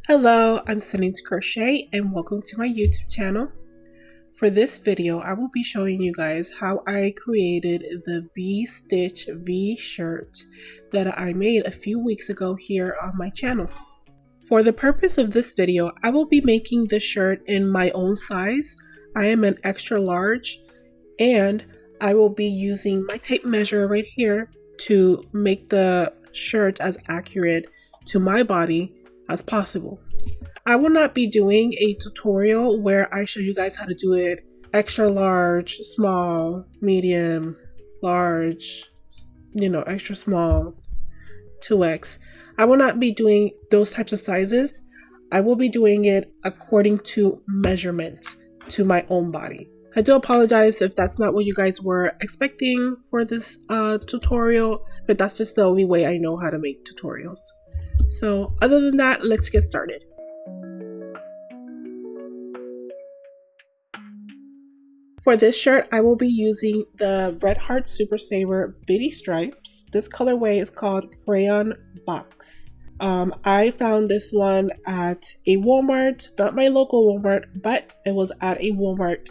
Hello, I'm Stunning'sCrochet and welcome to my YouTube channel. For this video, I will be showing you guys how I created the V-stitch V-shirt that I made a few weeks ago here on my channel. For the purpose of this video, I will be making this shirt in my own size. I am an extra large and I will be using my tape measure right here to make the shirt as accurate to my body as possible. I will not be doing a tutorial where I show you guys how to do it extra large, small, medium, large, extra small, 2X. I will not be doing those types of sizes. I will be doing it according to measurement to my own body. I do apologize if that's not what you guys were expecting for this tutorial, but that's just the only way I know how to make tutorials. So other than that, let's get started. For this shirt, I will be using the Red Heart Super Saver Bitty Stripes. This colorway is called Crayon Box. I found this one at a Walmart, not my local Walmart, but it was at a Walmart.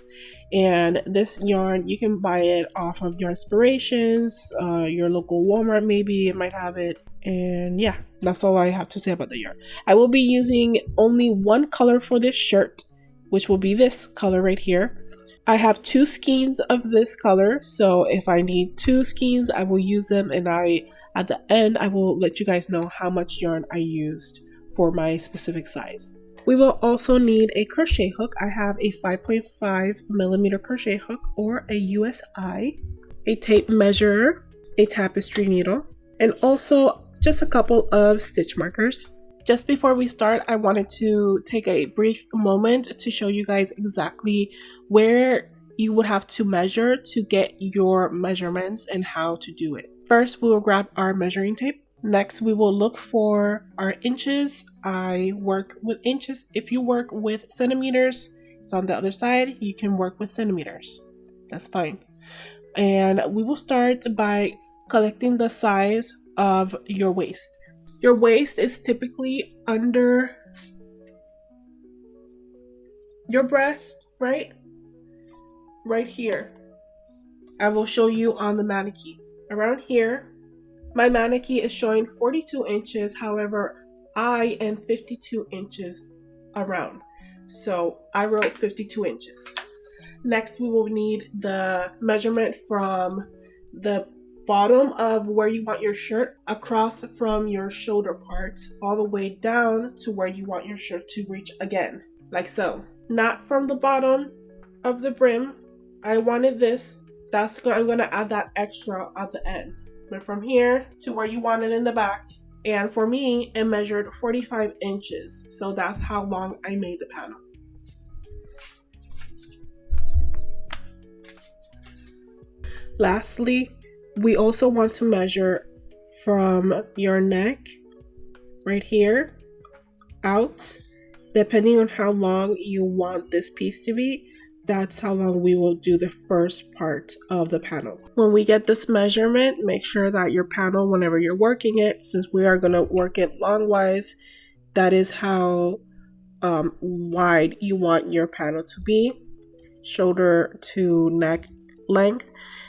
And this yarn, you can buy it off of your Inspirations, your local Walmart maybe, it might have it. And yeah, that's all I have to say about the yarn. I will be using only one color for this shirt, which will be this color right here. I have 2 skeins of this color, so if I need 2 skeins, I will use them, and at the end I will let you guys know how much yarn I used for my specific size. We will also need a crochet hook. I have a 5.5mm crochet hook or a USI, a tape measure, a tapestry needle, and also just a couple of stitch markers. Just before we start, I wanted to take a brief moment to show you guys exactly where you would have to measure to get your measurements and how to do it. First, we will grab our measuring tape. Next, we will look for our inches. I work with inches. If you work with centimeters, it's on the other side. You can work with centimeters. That's fine. And we will start by collecting the size of your waist. Your waist is typically under your breast, right? Right here. I will show you on the mannequin. Around here, my mannequin is showing 42 inches. However, I am 52 inches around. So I wrote 52 inches. Next, we will need the measurement from the bottom of where you want your shirt across from your shoulder part all the way down to where you want your shirt to reach again, like so. Not from the bottom of the brim. I wanted this. I'm going to add that extra at the end. But from here to where you want it in the back. And for me, it measured 45 inches. So that's how long I made the panel. Lastly, we also want to measure from your neck right here out. Depending on how long you want this piece to be, that's how long we will do the first part of the panel. When we get this measurement, make sure that your panel, whenever you're working it, since we are going to work it longwise, that is how wide you want your panel to be, shoulder to neck length.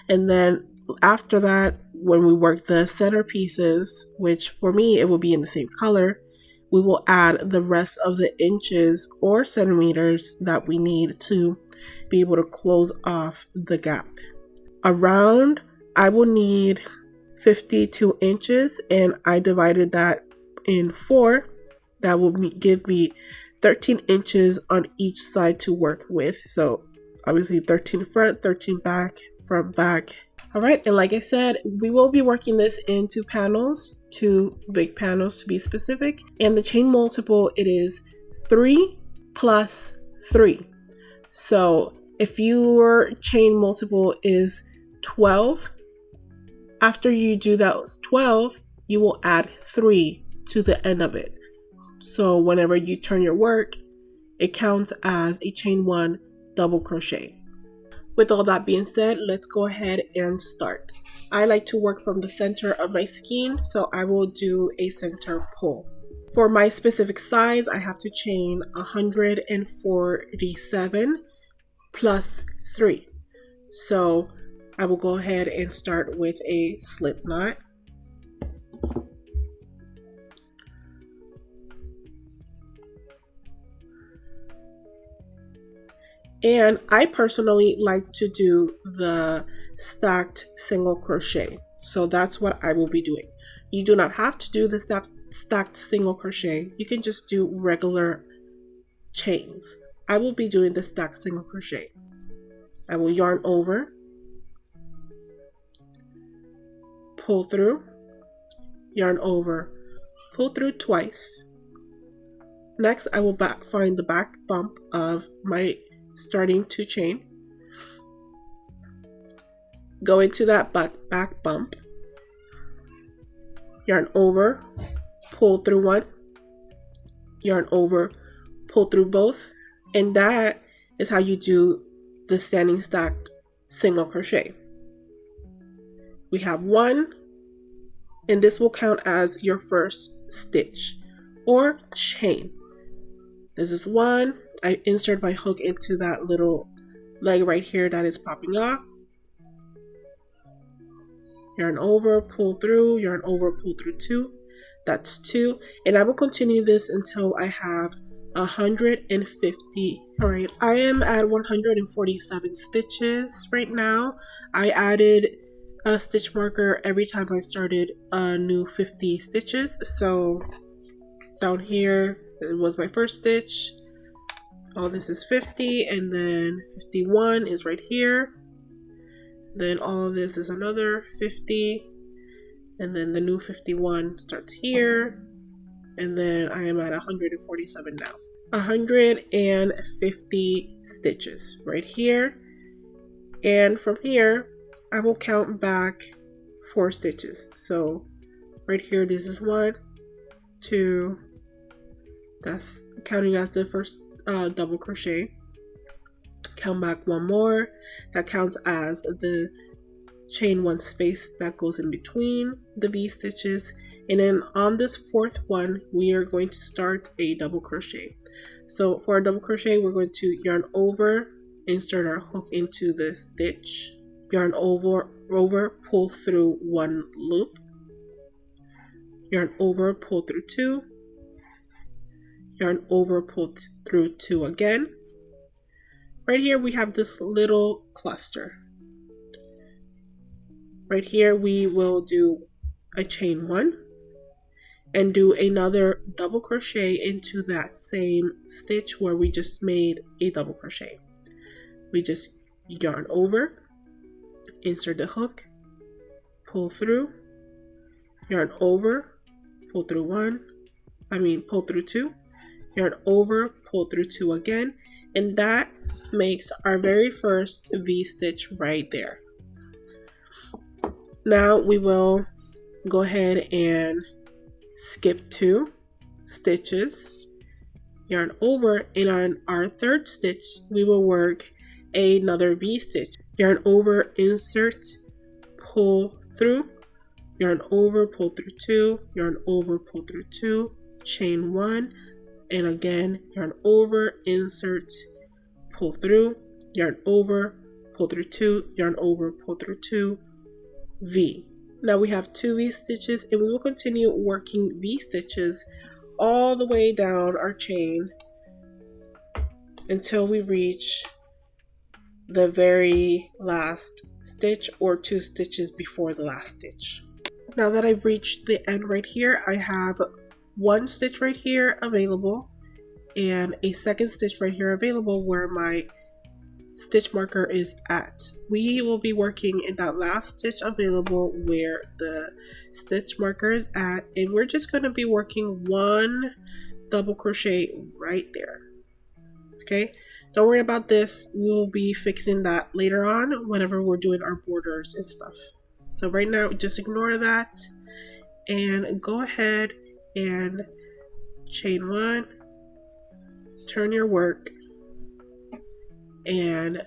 And then after that, when we work the center pieces, which for me it will be in the same color, we will add the rest of the inches or centimeters that we need to be able to close off the gap. Around, I will need 52 inches, and I divided that in 4. That will give me 13 inches on each side to work with. So obviously 13 front, 13 back, front, back. Alright, and like I said, we will be working this into panels, 2 big panels to be specific. And the chain multiple, it is 3 plus 3. So if your chain multiple is 12, after you do that 12, you will add 3 to the end of it. So whenever you turn your work, it counts as a chain 1 double crochet. With all that being said, let's go ahead and start. I like to work from the center of my skein, so I will do a center pull. For my specific size, I have to chain 147 plus 3. So I will go ahead and start with a slip knot. And I personally like to do the stacked single crochet. So that's what I will be doing. You do not have to do the stacked single crochet. You can just do regular chains. I will be doing the stacked single crochet. I will yarn over, pull through, yarn over, pull through twice. Next, I will find the back bump of my starting to chain. Go into that back bump, yarn over, pull through one, yarn over, pull through both, and that is how you do the standing stacked single crochet. We have one, and this will count as your first stitch or chain. This is one. I insert my hook into that little leg right here that is popping off. Yarn over, pull through, yarn over, pull through 2. That's 2. And I will continue this until I have 150. All right, I am at 147 stitches right now. I added a stitch marker every time I started a new 50 stitches. So down here, it was my first stitch. All this is 50, and then 51 is right here. Then all of this is another 50, and then the new 51 starts here, and then I am at 147 now. 150 stitches right here, and from here I will count back 4 stitches. So right here, this is 1, 2, that's counting as the first double crochet. Count back 1 more, that counts as the chain 1 space that goes in between the V stitches, and then on this 4th one we are going to start a double crochet. So for a double crochet, we're going to yarn over, insert our hook into the stitch, yarn over, pull through 1 loop, yarn over, pull through 2, yarn over, pull through 2 again. Right here we have this little cluster. Right here we will do a chain 1 and do another double crochet into that same stitch where we just made a double crochet. We just yarn over, insert the hook, pull through, yarn over, pull through 2, yarn over, pull through 2 again, and that makes our very first V stitch right there. Now we will go ahead and skip 2 stitches, yarn over, and on our 3rd stitch we will work another V stitch. Yarn over, insert, pull through, yarn over, pull through 2, yarn over, pull through 2, chain 1, and again yarn over, insert, pull through, yarn over, pull through 2, yarn over, pull through 2, V. Now we have 2 V stitches, and we will continue working V stitches all the way down our chain until we reach the very last stitch or 2 stitches before the last stitch. Now that I've reached the end right here, I have 1 stitch right here available and a 2nd stitch right here available where my stitch marker is at. We will be working in that last stitch available where the stitch marker is at, and we're just going to be working 1 double crochet right there. Okay, don't worry about this. We will be fixing that later on whenever we're doing our borders and stuff. So right now, just ignore that and go ahead and chain 1, turn your work, and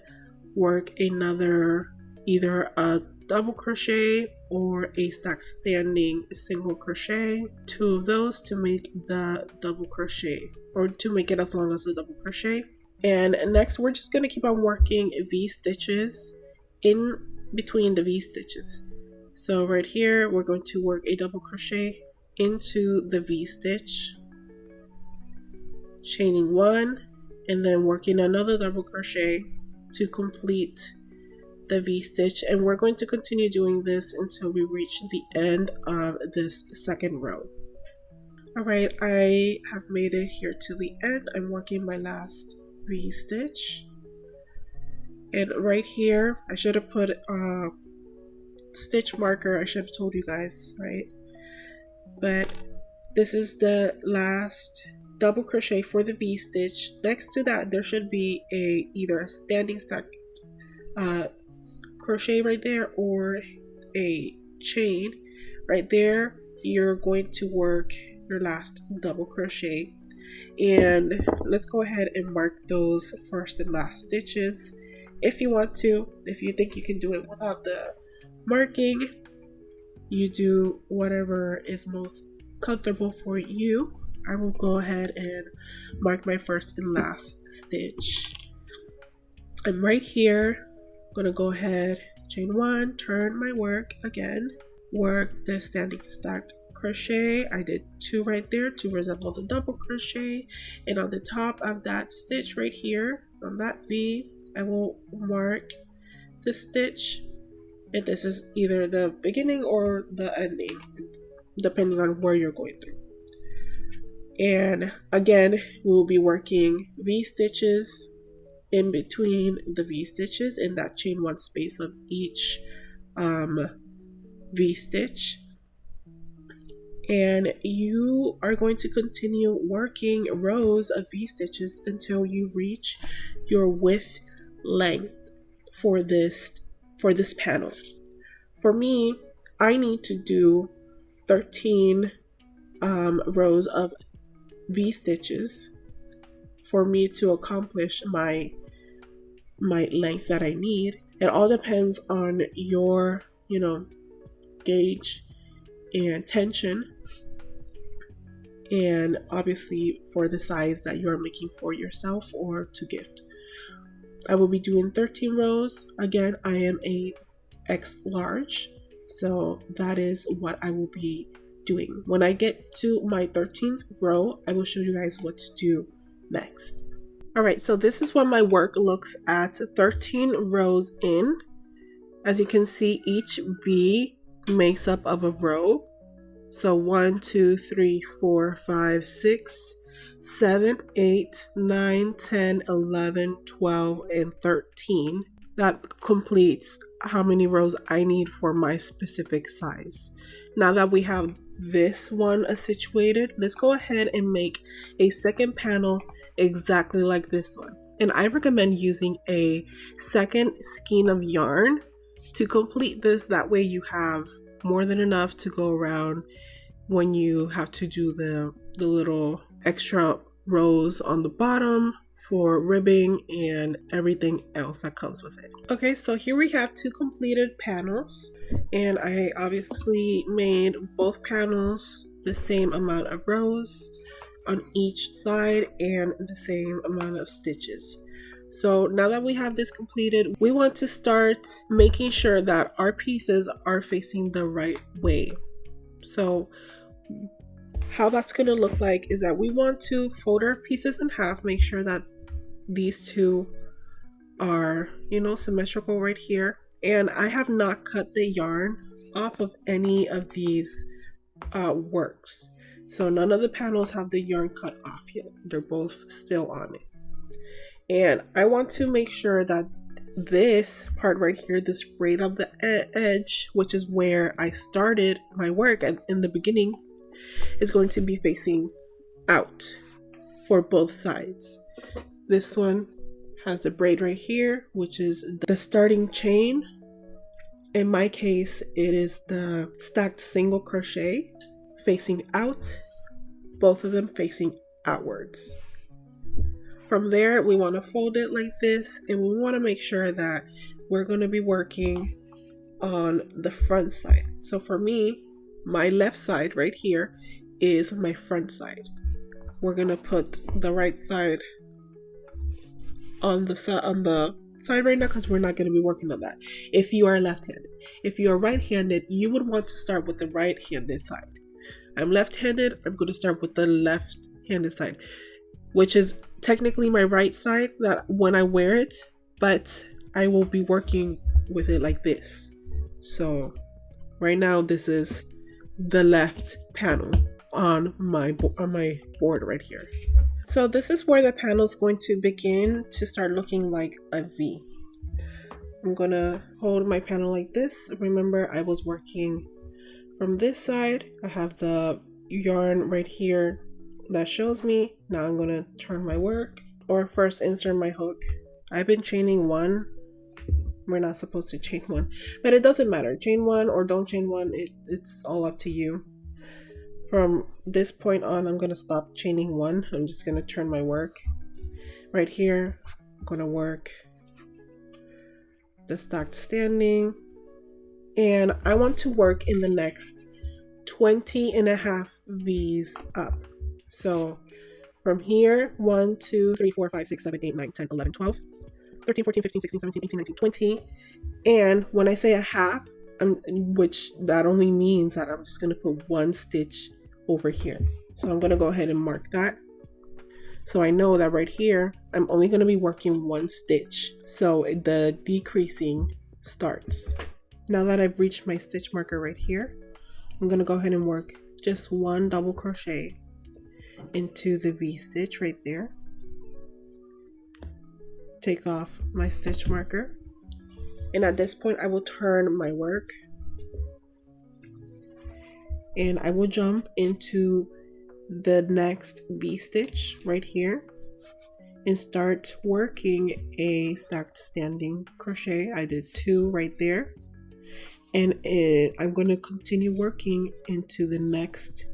work another, either a double crochet or a stacked standing single crochet, 2 of those to make the double crochet, or to make it as long as the double crochet. And next we're just going to keep on working V stitches in between the V stitches. So right here we're going to work a double crochet into the V stitch, chaining 1, and then working another double crochet to complete the V stitch, and we're going to continue doing this until we reach the end of this second row. Alright, I have made it here to the end. I'm working my last V stitch, and right here I should have put a stitch marker. I should have told you guys, right? But this is the last double crochet for the V stitch. Next to that there should be either a standing stack crochet right there or a chain. Right there you're going to work your last double crochet, and let's go ahead and mark those first and last stitches if you want to. If you think you can do it without the marking, you do whatever is most comfortable for you. I will go ahead and mark my first and last stitch. I'm right here. I'm gonna go ahead, chain 1, turn my work again, work the standing stacked crochet. I did 2 right there to resemble the double crochet, and on the top of that stitch right here on that V, I will mark the stitch, and this is either the beginning or the ending depending on where you're going through. And again, we'll be working V stitches in between the V stitches in that chain 1 space of each V stitch. And you are going to continue working rows of V stitches until you reach your width length for this panel. For me, I need to do 13 rows of V stitches for me to accomplish my length that I need. It all depends on your, gauge and tension, and obviously for the size that you're making for yourself or to gift. I will be doing 13 rows. Again, I am a X large, so that is what I will be doing. When I get to my 13th row, I will show you guys what to do next. Alright, so this is what my work looks at 13 rows in. As you can see, each V makes up of a row. So 1, 2, 3, 4, 5, 6, 7, 8, 9, 10, 11, 12, and 13. That completes how many rows I need for my specific size. Now that we have this one situated, let's go ahead and make a second panel exactly like this one. And I recommend using a second skein of yarn to complete this. That way you have more than enough to go around when you have to do the little extra rows on the bottom for ribbing and everything else that comes with it. Okay, so here we have 2 completed panels, and I obviously made both panels the same amount of rows on each side and the same amount of stitches. So now that we have this completed, we want to start making sure that our pieces are facing the right way. So how that's going to look like is that we want to fold our pieces in half, make sure that these two are, symmetrical right here. And I have not cut the yarn off of any of these works. So none of the panels have the yarn cut off yet. They're both still on it. And I want to make sure that this part right here, this braid of the edge, which is where I started my work in the beginning, is going to be facing out for both sides. This one has the braid right here, which is the starting chain. In my case, it is the stacked single crochet facing out, both of them facing outwards. From there, we want to fold it like this, and we want to make sure that we're going to be working on the front side. So for me, my left side right here is my front side. We're gonna put the right side on the side right now because we're not going to be working on that. If you are left-handed, if you are right-handed, you would want to start with the right-handed side. I'm left-handed, I'm going to start with the left-handed side, which is technically my right side that when I wear it, but I will be working with it like this. So right now this is the left panel on my board right here. So this is where the panel is going to begin to start looking like a V. I'm gonna hold my panel like this. Remember, I was working from this side. I have the yarn right here that shows me. Now I'm gonna turn my work, or first insert my hook. I've been chaining one. We're not supposed to chain one, but it doesn't matter. Chain one or don't chain one, it's all up to you. From this point on, I'm going to stop chaining one. I'm just going to turn my work. Right here, I'm going to work the stacked standing. And I want to work in the next 20.5 V's up. So from here, 1, 2, 3, 4, 5, 6, 7, 8, 9, 10, 11, 12, 13, 14, 15, 16, 17, 18, 19, 20. And when I say a half, which that only means that I'm just going to put one stitch over here. So I'm going to go ahead and mark that. So I know that right here, I'm only going to be working one stitch. So the decreasing starts. Now that I've reached my stitch marker right here, I'm going to go ahead and work just one double crochet into the V stitch right there. Take off my stitch marker. And at this point, I will turn my work. And I will jump into the next V stitch right here and start working a stacked standing crochet. I did 2 right there, and I'm going to continue working into the next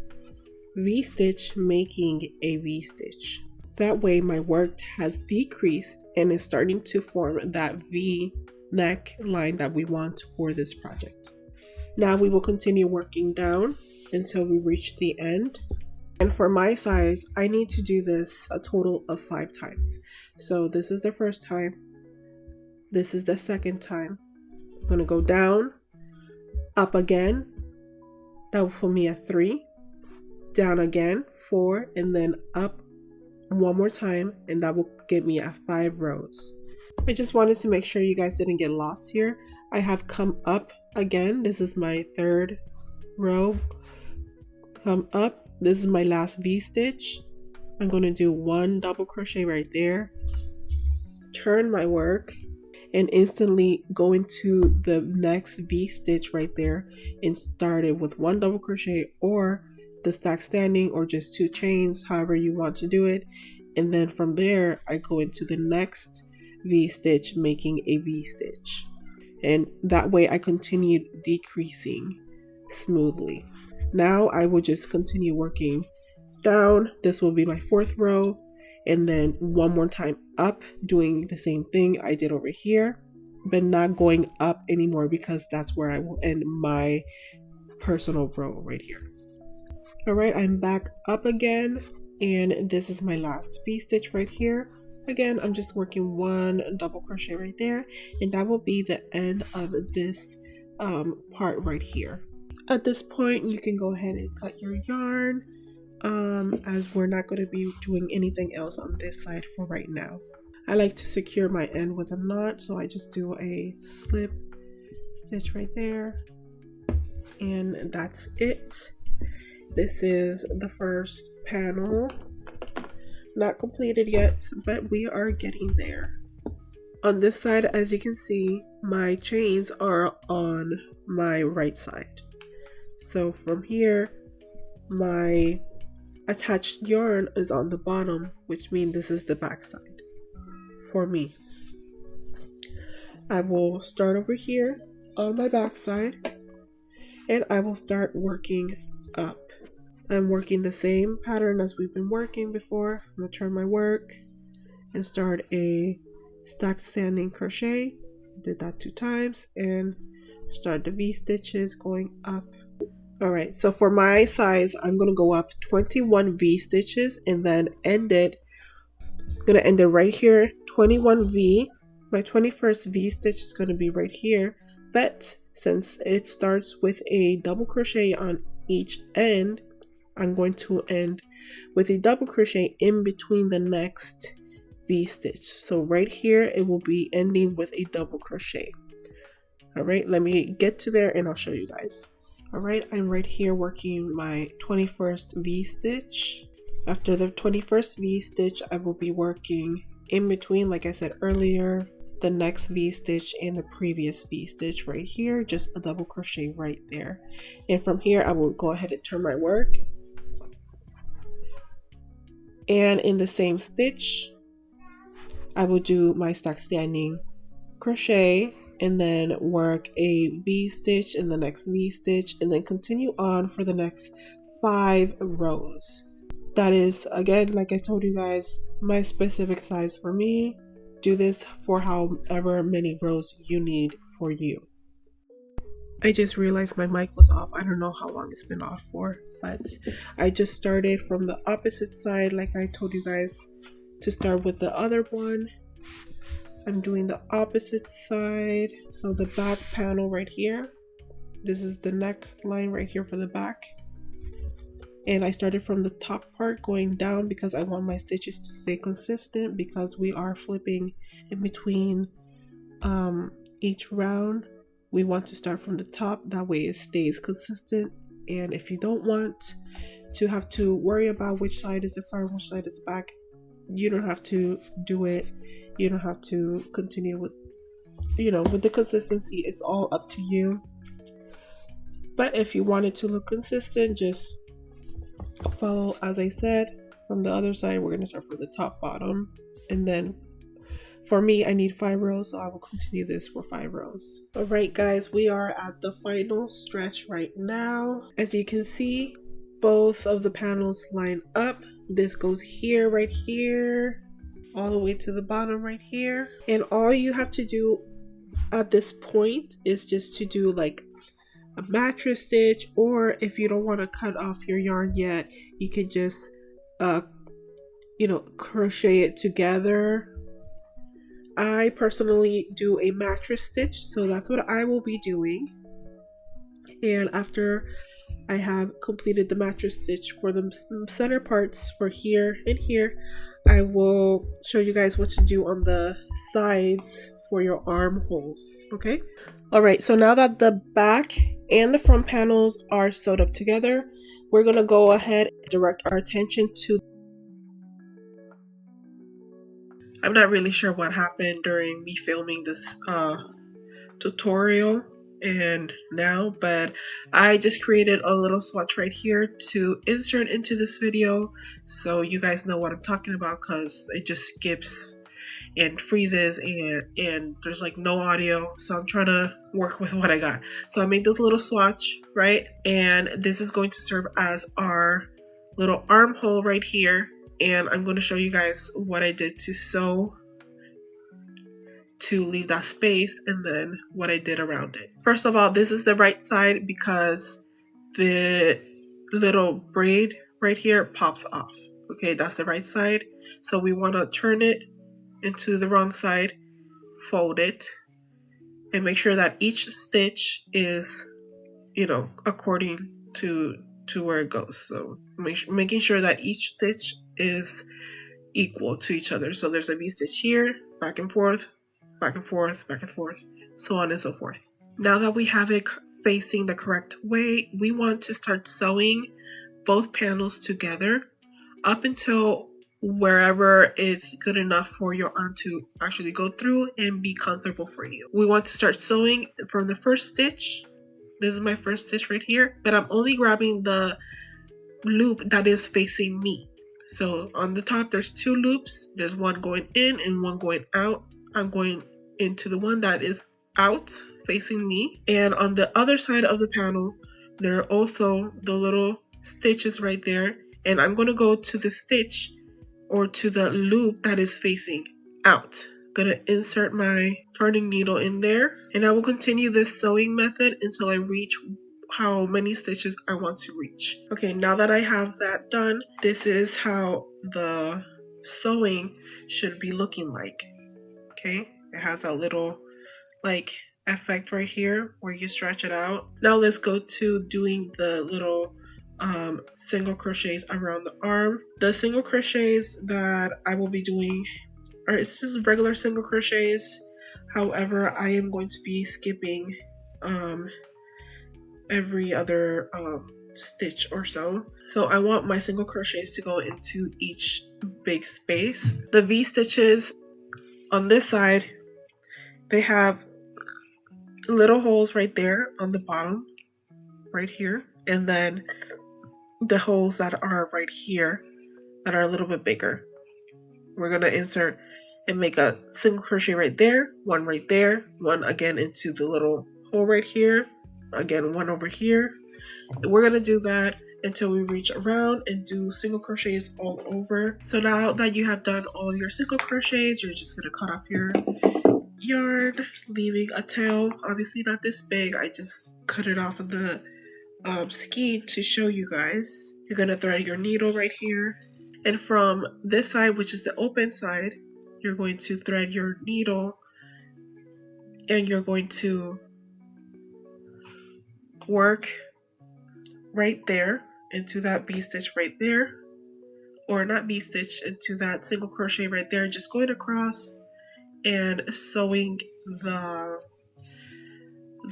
V stitch, making a V stitch. That way my work has decreased and is starting to form that V neck line that we want for this project. Now we will continue working down until we reach the end. And for my size, I need to do this a total of 5 times. So this is the first time. This is the second time. I'm going to go down, up again. That will put me at 3. Down again, 4, and then up one more time, and that will get me at 5 rows. I just wanted to make sure you guys didn't get lost here. I have come up again. This is my 3rd row. Come up. This is my last V stitch. I'm going to do 1 double crochet right there. Turn my work and instantly go into the next V stitch right there and start it with 1 double crochet or the stack standing or just 2 chains, however you want to do it. And then from there, I go into the next V stitch, making a V stitch. And that way I continued decreasing smoothly. Now I will just continue working down. This will be my 4th row, and then one more time up, doing the same thing I did over here, but not going up anymore because that's where I will end my personal row right here. All right, I'm back up again, and this is my last V stitch right here. Again, I'm just working 1 double crochet right there, and that will be the end of this part right here. At this point, you can go ahead and cut your yarn, as we're not going to be doing anything else on this side for right now. I like to secure my end with a knot, so I just do a slip stitch right there, and that's it. This is the first panel. Not completed yet, but we are getting there. On this side, as you can see, my chains are on my right side. So from here, my attached yarn is on the bottom, which means this is the back side for me. I will start over here on my back side, and I will start working up. I'm working the same pattern as we've been working before. I'm going to turn my work and start a stacked standing crochet. Did that 2 times, and start the V-stitches going up. Alright, so for my size, I'm going to go up 21 V-stitches and then end it. I'm going to end it right here, 21 V. My 21st V-stitch is going to be right here, but since it starts with a double crochet on each end, I'm going to end with a double crochet in between the next V-stitch. So right here, it will be ending with a double crochet. Alright, let me get to there and I'll show you guys. Alright, I'm right here working my 21st V-stitch. After the 21st V-stitch, I will be working in between, like I said earlier, the next V-stitch and the previous V-stitch right here, just a double crochet right there. And from here, I will go ahead and turn my work. And in the same stitch, I will do my stack standing crochet and then work a V-stitch in the next V-stitch and then continue on for the next 5 rows. That is, again, like I told you guys, my specific size for me. Do this for however many rows you need for you. I just realized my mic was off. I don't know how long it's been off for, but I just started from the opposite side like I told you guys to start with the other one. I'm doing the opposite side, so the back panel right here, this is the neckline right here for the back, and I started from the top part going down because I want my stitches to stay consistent because we are flipping in between each round. We want to start from the top, that way it stays consistent. And if you don't want to have to worry about which side is the front, which side is the back, you don't have to do it. You don't have to continue with, with the consistency. It's all up to you. But if you want it to look consistent, just follow as I said. From the other side, we're going to start from the top, bottom, and then for me, I need 5 rows, so I will continue this for 5 rows. Alright guys, we are at the final stretch right now. As you can see, both of the panels line up. This goes here, right here, all the way to the bottom right here. And all you have to do at this point is just to do like a mattress stitch, or if you don't want to cut off your yarn yet, you can just crochet it together. I personally do a mattress stitch, so that's what I will be doing. And after I have completed the mattress stitch for the center parts for here and here, I will show you guys what to do on the sides for your armholes. Okay, all right, so now that the back and the front panels are sewed up together, we're gonna go ahead and direct our attention to. I'm not really sure what happened during me filming this tutorial and now, but I just created a little swatch right here to insert into this video so you guys know what I'm talking about, because it just skips and freezes and there's like no audio, so I'm trying to work with what I got. So I made this little swatch, right, and this is going to serve as our little armhole right here, and I'm going to show you guys what I did to sew to leave that space, and then what I did around it. First of all, this is the right side because the little braid right here pops off. Okay, that's the right side, so we want to turn it into the wrong side, fold it, and make sure that each stitch is, according to where it goes. So making sure that each stitch is equal to each other. So there's a V-stitch here, back and forth, back and forth, back and forth, so on and so forth. Now that we have it facing the correct way, we want to start sewing both panels together up until wherever it's good enough for your arm to actually go through and be comfortable for you. We want to start sewing from the first stitch. This is my first stitch right here, but I'm only grabbing the loop that is facing me. So on the top there's 2 loops, there's one going in and one going out. I'm going into the one that is out facing me, and on the other side of the panel there are also the little stitches right there, and I'm going to go to the stitch or to the loop that is facing out. gonna insert my turning needle in there, and I will continue this sewing method until I reach how many stitches I want to reach. Okay, now that I have that done, this is how the sewing should be looking like. Okay, it has a little like effect right here where you stretch it out. Now let's go to doing the little single crochets around the arm. The single crochets that I will be doing are it's just regular single crochets. However, I am going to be skipping every other stitch or so. So I want my single crochets to go into each big space. The V stitches on this side, they have little holes right there on the bottom, right here, and then the holes that are right here that are a little bit bigger. We're gonna insert and make a single crochet right there, one right there, one again into the little hole right here, again one over here. And we're gonna do that until we reach around and do single crochets all over. So now that you have done all your single crochets, you're just gonna cut off your yarn, leaving a tail. Obviously not this big, I just cut it off of the skein to show you guys. You're gonna thread your needle right here, and from this side, which is the open side, you're going to thread your needle and you're going to work right there into that V stitch right there, or not V stitch, into that single crochet right there, just going across and sewing the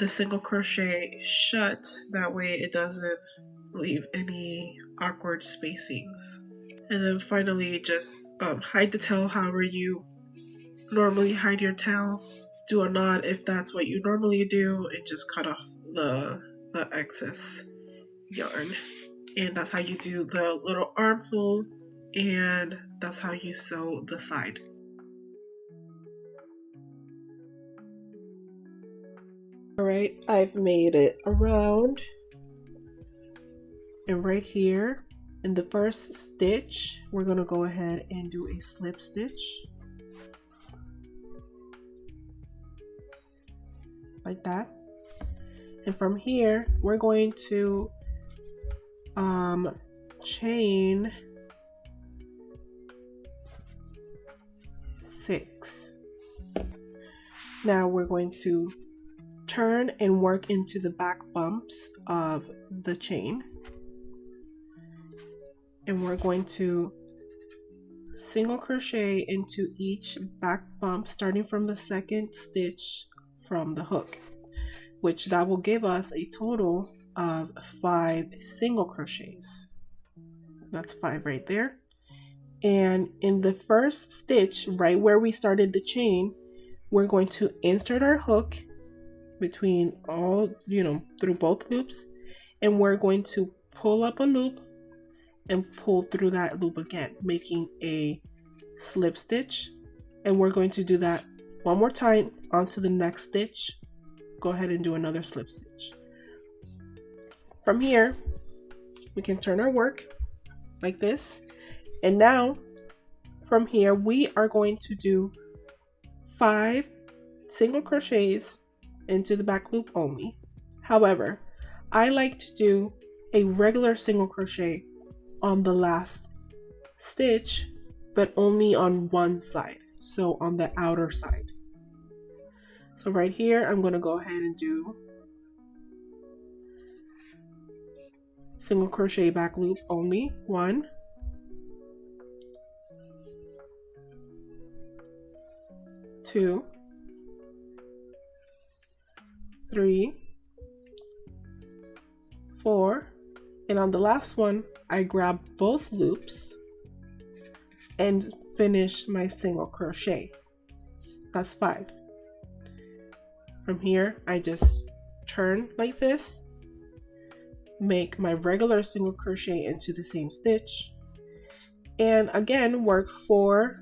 single crochet shut. That way it doesn't leave any awkward spacings. And then finally just hide the tail however you normally hide your tail. Do a knot if that's what you normally do, and just cut off the excess yarn. And that's how you do the little armhole, and that's how you sew the side. Alright, I've made it around, and right here in the first stitch we're gonna go ahead and do a slip stitch like that, and from here we're going to chain 6. Now we're going to turn and work into the back bumps of the chain, and we're going to single crochet into each back bump starting from the second stitch from the hook, which that will give us a total of 5 single crochets. That's 5 right there. And in the first stitch, right where we started the chain, we're going to insert our hook between all, through both loops, and we're going to pull up a loop and pull through that loop again, making a slip stitch. And we're going to do that one more time onto the next stitch. Go ahead and do another slip stitch. From here we can turn our work like this, and now from here we are going to do 5 single crochets into the back loop only. However, I like to do a regular single crochet on the last stitch, but only on one side, so on the outer side. So right here I'm going to go ahead and do single crochet back loop only. 1, 2, 3, 4, and on the last one I grab both loops and finish my single crochet. That's 5. From here I just turn like this, make my regular single crochet into the same stitch, and again work 4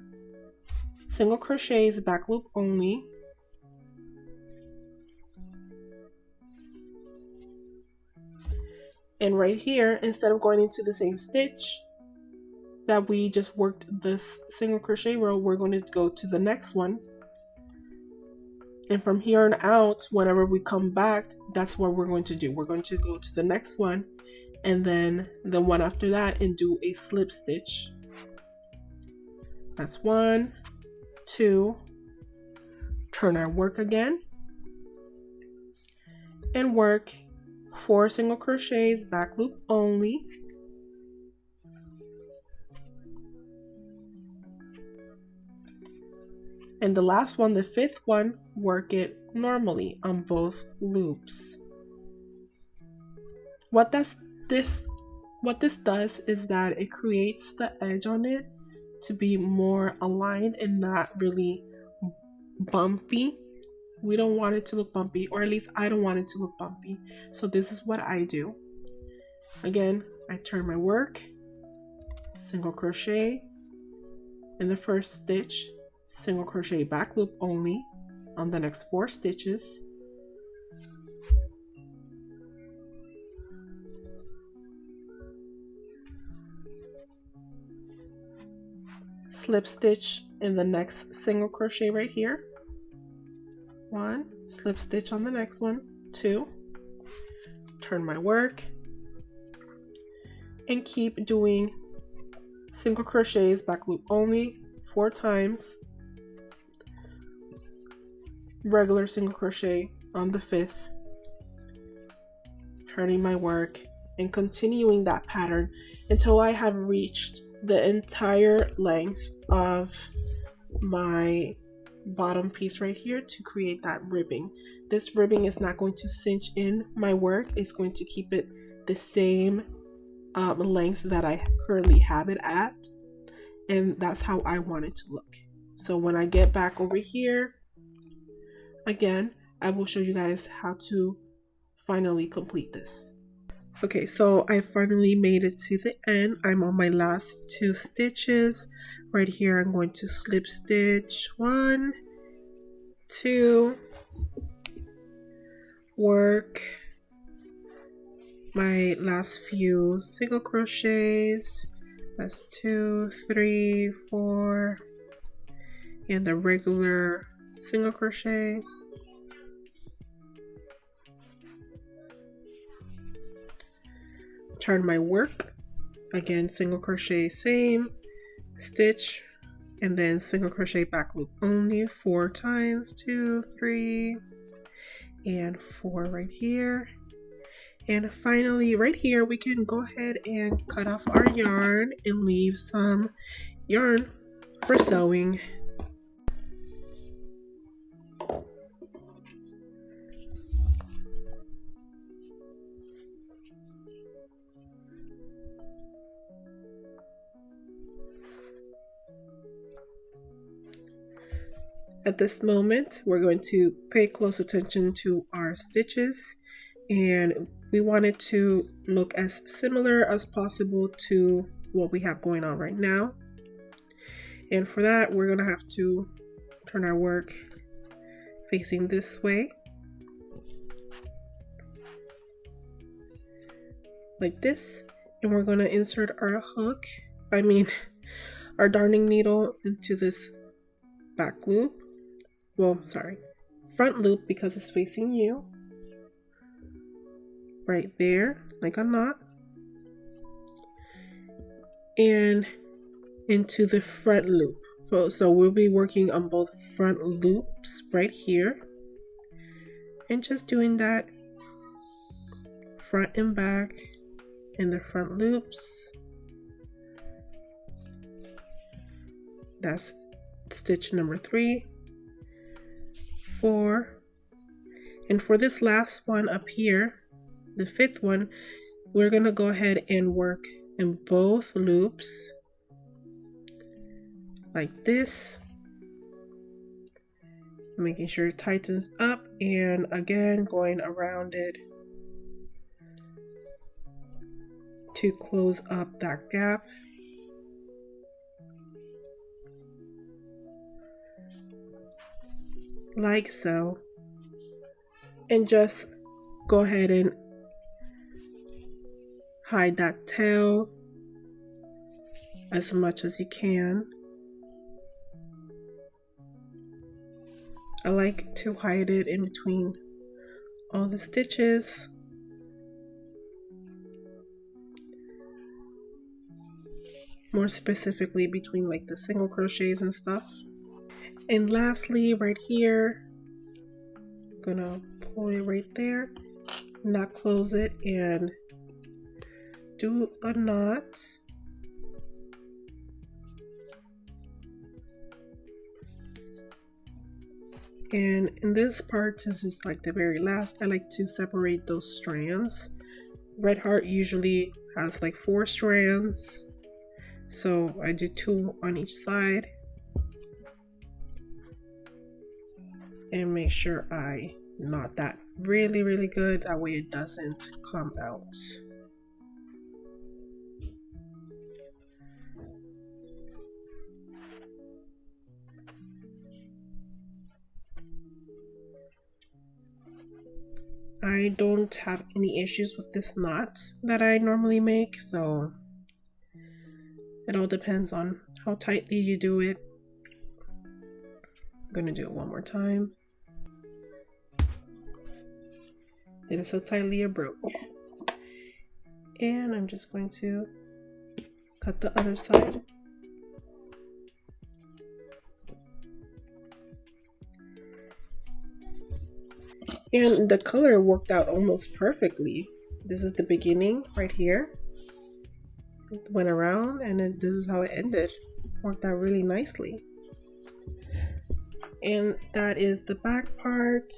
single crochets back loop only, and right here, instead of going into the same stitch that we just worked this single crochet row, we're going to go to the next one And from here on out, whenever we come back, that's what we're going to do. We're going to go to the next one and then the one after that and do a slip stitch. That's 1, 2, turn our work again and work 4 single crochets, back loop only. And the last one, the 5th one, work it normally on both loops. What this does is that it creates the edge on it to be more aligned and not really bumpy. We don't want it to look bumpy, or at least I don't want it to look bumpy. So this is what I do. Again, I turn my work, single crochet in the first stitch, single crochet back loop only on the next 4 stitches, slip stitch in the next single crochet right here, 1, slip stitch on the next one, 2, turn my work, and keep doing single crochets back loop only 4 times, regular single crochet on the 5th, turning my work and continuing that pattern until I have reached the entire length of my bottom piece right here to create that ribbing. This ribbing is not going to cinch in my work. It's going to keep it the same length that I currently have it at, and that's how I want it to look. So when I get back over here, again, I will show you guys how to finally complete this. Okay, so I finally made it to the end. I'm on my last 2 stitches. Right here, I'm going to slip stitch 1, 2, work my last few single crochets. That's 2, 3, 4, and the regular single crochet. Turn my work, again single crochet, same stitch, and then single crochet back loop only 4 times, 2, 3, and 4 right here. And finally right here we can go ahead and cut off our yarn and leave some yarn for sewing. At this moment, we're going to pay close attention to our stitches, and we want it to look as similar as possible to what we have going on right now. And for that, we're going to have to turn our work facing this way, like this, and we're going to insert our our darning needle into this back loop. Well, sorry, front loop, because it's facing you. Right there, like a knot. And into the front loop. So we'll be working on both front loops right here. And just doing that front and back in the front loops. That's stitch number 3. 4, and for this last one up here, the 5th one, we're gonna go ahead and work in both loops like this, making sure it tightens up, and again going around it to close up that gap. Like so, and just go ahead and hide that tail as much as you can. I like to hide it in between all the stitches. More specifically between like the single crochets and stuff. And lastly, right here, I'm gonna pull it right there, not close it, and do a knot. And in this part, since it's like the very last, I like to separate those strands. Red Heart usually has like 4 strands, so I do 2 on each side. And make sure I knot that really good, that way it doesn't come out. I don't have any issues with this knot that I normally make, so it all depends on how tightly you do it. I'm gonna do it one more time. Did it so tightly it broke. And I'm just going to cut the other side. And the color worked out almost perfectly. This is the beginning right here. It went around and then this is how it ended. Worked out really nicely. And that is the back part.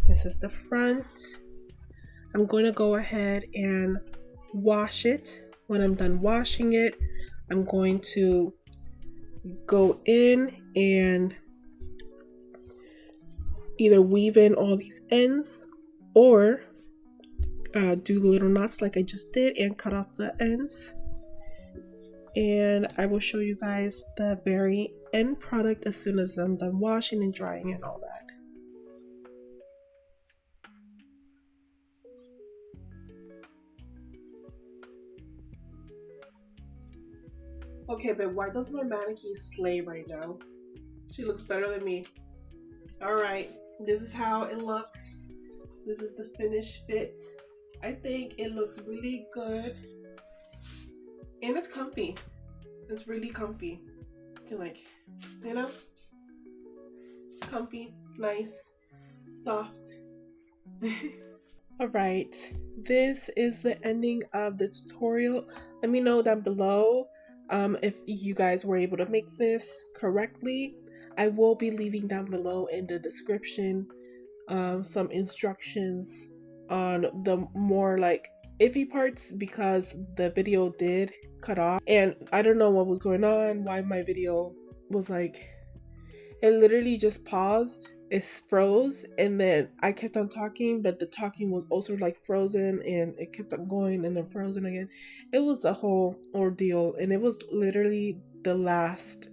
This is the front. I'm going to go ahead and wash it. When I'm done washing it, I'm going to go in and either weave in all these ends or do little knots like I just did and cut off the ends. And I will show you guys the very end product as soon as I'm done washing and drying and all that. Okay, but why does my mannequin slay right now? She looks better than me. Alright, this is how it looks. This is the finished fit. I think it looks really good. And it's comfy. It's really comfy. You can like, you know? Comfy, nice, soft. Alright, this is the ending of the tutorial. Let me know down below if you guys were able to make this correctly. I will be leaving down below in the description some instructions on the more like iffy parts because the video did cut off and I don't know what was going on, why my video was like, it literally just paused, it froze, and then I kept on talking, but the talking was also like frozen and it kept on going and then frozen again. It was a whole ordeal and it was literally the last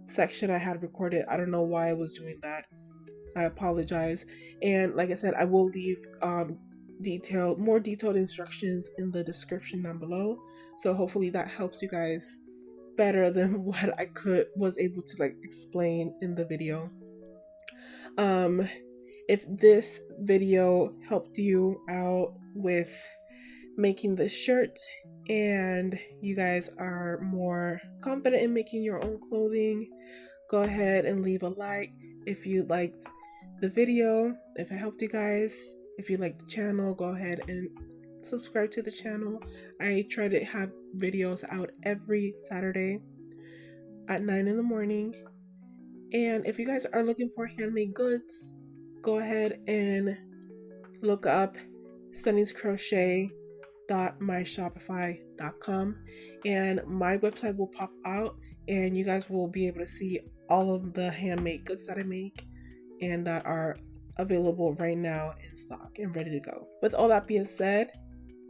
section I had recorded. I don't know why I was doing that. I apologize. And like I said, I will leave more detailed instructions in the description down below. So hopefully that helps you guys better than what I was able to like explain in the video. If this video helped you out with making this shirt and you guys are more confident in making your own clothing, go ahead and leave a like if you liked the video, if it helped you guys. If you like the channel, go ahead and subscribe to the channel. I try to have videos out every Saturday at 9 in the morning. And if you guys are looking for handmade goods, go ahead and look up Stunning'sCrochet.myshopify.com and my website will pop out and you guys will be able to see all of the handmade goods that I make and that are available right now in stock and ready to go. With all that being said,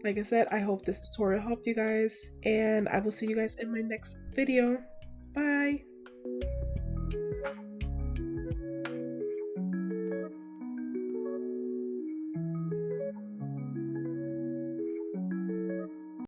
like I said, I hope this tutorial helped you guys and I will see you guys in my next video. Bye!